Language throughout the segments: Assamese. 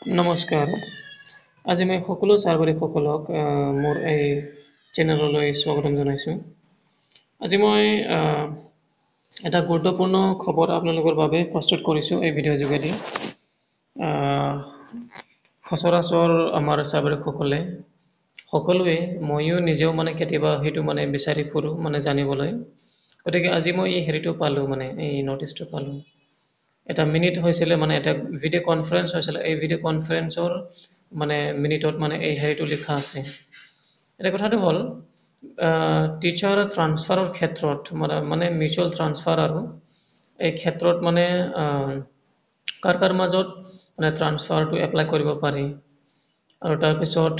নমস্কাৰ। আজি মই সকলো চাৰবাৰীসকলক মোৰ এই চেনেললৈ স্বাগতম জনাইছোঁ। আজি মই এটা গুৰুত্বপূৰ্ণ খবৰ আপোনালোকৰ বাবে প্ৰস্তুত কৰিছোঁ এই ভিডিঅ'ৰ যোগেদি। সচৰাচৰ আমাৰ চাৰবাৰীসকলে সকলোৱে ময়ো নিজেও কেতিয়াবা সেইটো বিচাৰি ফুৰোঁ জানিবলৈ। গতিকে আজি মই এই হেৰিটো পালোঁ এই নটিচটো পালোঁ। এটা মিনিট হৈছিলে এটা ভিডিঅ' কনফাৰেঞ্চ হৈছিলে। এই ভিডিঅ' কনফাৰেঞ্চৰ মিনিটত এই হেৰিটো লিখা আছে। এতিয়া কথাটো হ'ল টিচাৰ ট্ৰান্সফাৰৰ ক্ষেত্ৰত মিউচুৱেল ট্ৰান্সফাৰ আৰু এই ক্ষেত্ৰত কাৰ মাজত ট্ৰান্সফাৰটো এপ্লাই কৰিব পাৰি। আৰু তাৰপিছত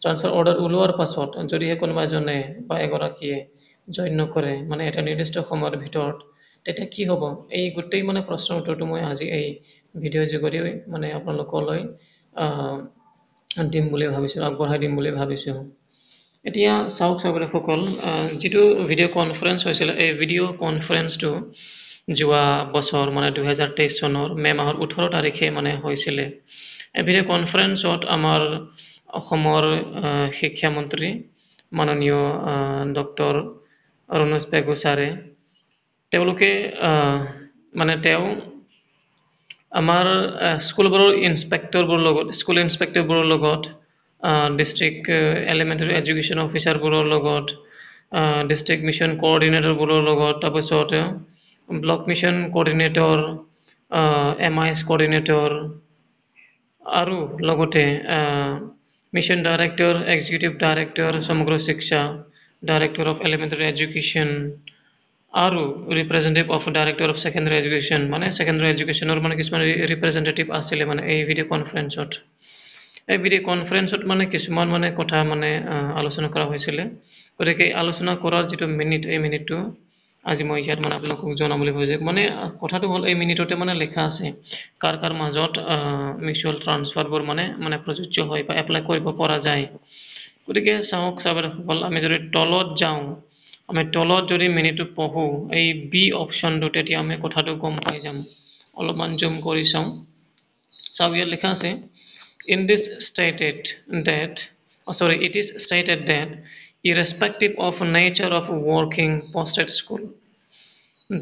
ট্ৰান্সফাৰ অৰ্ডাৰ ওলোৱাৰ পাছত যদিহে কোনোবা এজনে বা এগৰাকীয়ে জইন নকৰে এটা নিৰ্দিষ্ট সময়ৰ ভিতৰত, তেতিয়া কি হ'ব? এই গোটেই প্ৰশ্নৰ উত্তৰটো মই আজি এই ভিডিঅ'ৰ যোগেদি আপোনালোকলৈ দিম বুলি ভাবিছোঁ, আগবঢ়াই দিম বুলি ভাবিছোঁ। এতিয়া চাওক চাৰবাৰীসকল, যিটো ভিডিঅ' কনফাৰেঞ্চ হৈছিলে, এই ভিডিঅ' কনফাৰেঞ্চটো যোৱা বছৰ 2023 চনৰ মে' মাহৰ 18 তাৰিখে হৈছিলে। এই ভিডিঅ' কনফাৰেঞ্চত আমাৰ অসমৰ শিক্ষামন্ত্ৰী মাননীয় ডক্টৰ ৰণোজ পেগু ছাৰে তেওঁলোকে তেওঁ আমাৰ স্কুল ইনস্পেক্টৰবোৰৰ লগত ডিষ্ট্ৰিক্ট এলিমেণ্টাৰী এডুকেশ্যন অফিচাৰবোৰৰ লগত, ডিষ্ট্ৰিক্ট মিছন কোঅৰ্ডিনেটৰবোৰৰ লগত, তাৰপিছত block mission coordinator, MIS coordinator আৰু লগতে mission director, executive director Samagra Shiksha, director of elementary education আৰু representative of director of secondary education secondary এডুকেশ্যনৰ কিছুমান ৰিপ্ৰেজেণ্টেটিভ আছিলে এই ভিডিঅ' কনফাৰেঞ্চত। এই ভিডিঅ' কনফাৰেঞ্চত কিছুমান কথা আলোচনা কৰা হৈছিলে। গতিকে আলোচনা কৰাৰ যিটো মিনিট, এই মিনিটটো আজি মই ইয়াত আপোনালোকক জনাম বুলি ভাবিছোঁ। কথাটো হ'ল এই মিনিটতে লিখা আছে কাৰ মাজত মিউচুৱেল ট্ৰান্সফাৰবোৰ প্ৰযোজ্য হয় বা এপ্লাই কৰিব পৰা যায়। গতিকে চাওক চাৰবাৰীসকল, আমি যদি তলত যাওঁ, আমি তলত যদি মিনিটটো পঢ়োঁ, এই বি অপশ্যনটো, তেতিয়া আমি কথাটো গম পাই যাম। অলপমান জুম কৰি চাওঁ। চাওক ইয়াত লিখা আছে, it is stated that irrespective of nature of working posted school,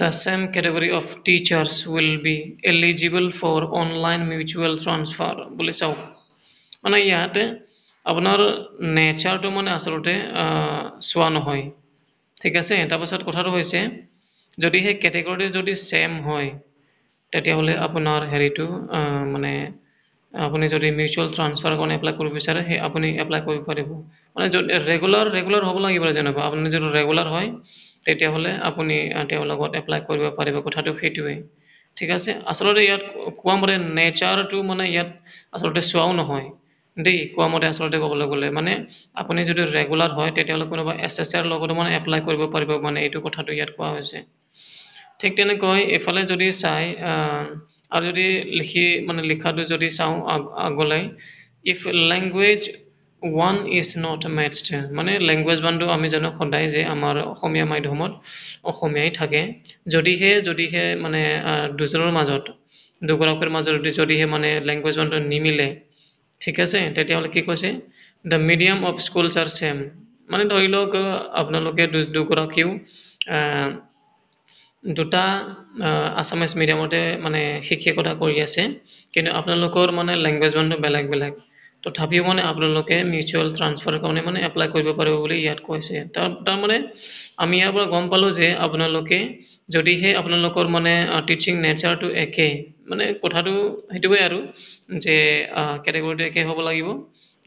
the same category of teachers will be eligible for online mutual transfer বুলি চাওক। ইয়াতে আপোনাৰ নেচাৰটো আচলতে চোৱা নহয়, ঠিক আছে। তাৰপাছত কথাটো হৈছে, যদিহে কেটেগৰী যদি ছেম হয়, তেতিয়াহ'লে আপোনাৰ হেৰিটো আপুনি যদি মিউচুৱেল ট্ৰান্সফাৰ কাৰণে এপ্লাই কৰিব বিচাৰে, সেই আপুনি এপ্লাই কৰিব পাৰিব। ৰেগুলাৰ হ'ব লাগিব। যেনেকুৱা আপুনি যদি ৰেগুলাৰ হয়, তেতিয়াহ'লে আপুনি তেওঁৰ লগত এপ্লাই কৰিব পাৰিব। কথাটো সেইটোৱে, ঠিক আছে। আচলতে ইয়াত কোৱা মতে নেচাৰটো ইয়াত আচলতে চোৱাও নহয় দেই। কোৱা মতে আচলতে ক'বলৈ গ'লে আপুনি যদি ৰেগুলাৰ হয়, তেতিয়াহ'লে কোনোবা SSR লগতো এপ্লাই কৰিব পাৰিব, এইটো কথাটো ইয়াত কোৱা হৈছে। ঠিক তেনেকৈ এইফালে যদি চাই আৰু যদি লিখাটো যদি চাওঁ আগলৈ, if language one is not matched, language ওৱানটো আমি জানো সদায় যে আমাৰ অসমীয়া মাধ্যমত অসমীয়াই থাকে। যদিহে দুজনৰ মাজত, দুগৰাকীৰ মাজত যদিহে লেংগুৱেজ ওৱানটো নিমিলে, ঠিক আছে, তেতিয়াহ'লে কি কৈছে, the medium of schools are same. ধৰি লওক আপোনালোকে দুগৰাকীও দুটা আছামিজ মিডিয়ামতে শিক্ষকতা কৰি আছে, কিন্তু আপোনালোকৰ লেংগুৱেজ ওৱানটো বেলেগ বেলেগ। তথাপিও আপোনালোকে মিউচুৱেল ট্ৰান্সফাৰৰ কাৰণে এপ্লাই কৰিব পাৰিব বুলি ইয়াত কৈছে। আমি ইয়াৰ পৰা গম পালোঁ যে আপোনালোকে যদিহে আপোনালোকৰ টিচিং নেচাৰটো একে, কথাটো সেইটোৱে আৰু যে কেটেগৰীটো একে হ'ব লাগিব,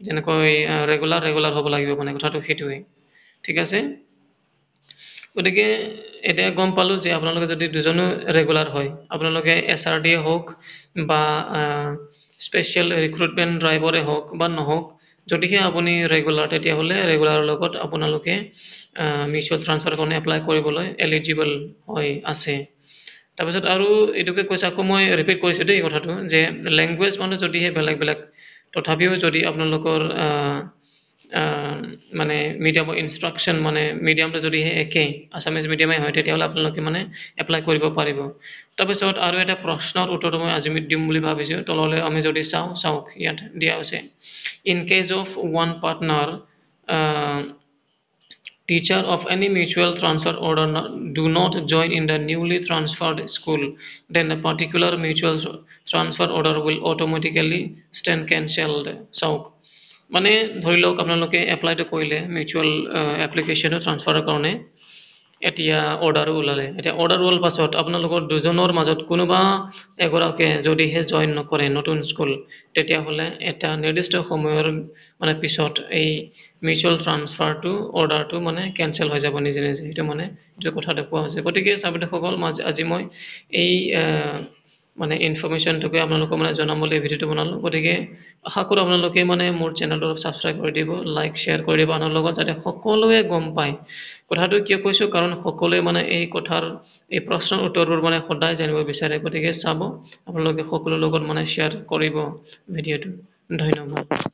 যেনেকৈ ৰেগুলাৰ হ'ব লাগিব, কথাটো সেইটোৱে, ঠিক আছে। গতিকে এতিয়া গম পালোঁ যে আপোনালোকে যদি দুজনো ৰেগুলাৰ হয়, আপোনালোকে SRD হওক বা স্পেচিয়েল ৰিক্ৰুটমেণ্ট ড্ৰাইভৰে হওক বা নহওক, যদিহে আপুনি ৰেগুলাৰ, তেতিয়াহ'লে ৰেগুলাৰৰ লগত আপোনালোকে মিউচুৱেল ট্ৰান্সফাৰ কাৰণে এপ্লাই কৰিবলৈ এলিজিবল হৈ আছে। তাৰপিছত আৰু এইটোকে কৈছে, আকৌ মই ৰিপিট কৰিছোঁ দেই কথাটো, যে লেংগুৱেজ যদিহে বেলেগ বেলেগ, তথাপিও যদি আপোনালোকৰ মানে মিডিয়ামৰ ইনষ্ট্ৰাকশ্যন মানে মিডিয়ামটো যদিহে একেই আছামিজ মিডিয়ামে হয় তেতিয়াহ'লে আপোনালোকে মানে এপ্লাই কৰিব পাৰিব তাৰপিছত আৰু এটা প্ৰশ্নৰ উত্তৰটো মই আজি দিম বুলি ভাবিছোঁ তললৈ আমি যদি চাওক ইয়াত দিয়া হৈছে in case of one partner teacher of any mutual transfer order do not join in the newly transferred school, then a particular mutual transfer order will automatically stand cancelled. চাওক মানে ধৰি লওক আপোনালোকে এপ্লাইটো কৰিলে মিউচুৱেল এপ্লিকেশ্যনৰ ট্ৰান্সফাৰৰ কাৰণে এতিয়া অৰ্ডাৰো ওলালে এতিয়া অৰ্ডাৰ ওলোৱাৰ পাছত আপোনালোকৰ দুজনৰ মাজত কোনোবা এগৰাকীয়ে যদিহে জইন নকৰে নতুন স্কুল তেতিয়াহ'লে এটা নিৰ্দিষ্ট সময়ৰ মানে পিছত এই মিউচুৱেল ট্ৰান্সফাৰটো অৰ্ডাৰটো মানে কেঞ্চেল হৈ যাব নিজে নিজে সেইটো মানে এইটো কথা দেখুওৱা হৈছে গতিকে ছাত্ৰসকল আজি মই এই মানে ইনফৰমেশ্যনটোকে আপোনালোকক মানে জনাম বুলি ভিডিঅ'টো বনালোঁ গতিকে আশা কৰোঁ আপোনালোকে মানে মোৰ চেনেলটো ছাবস্ক্ৰাইব কৰি দিব লাইক শ্বেয়াৰ কৰি দিব আনৰ লগত যাতে সকলোৱে গম পায় কথাটো কিয় কৈছোঁ কাৰণ সকলোৱে মানে এই কথাৰ এই প্ৰশ্নৰ উত্তৰবোৰ মানে সদায় জানিব বিচাৰে গতিকে চাব আপোনালোকে সকলোৰ লগত মানে শ্বেয়াৰ কৰিব ভিডিঅ'টো ধন্যবাদ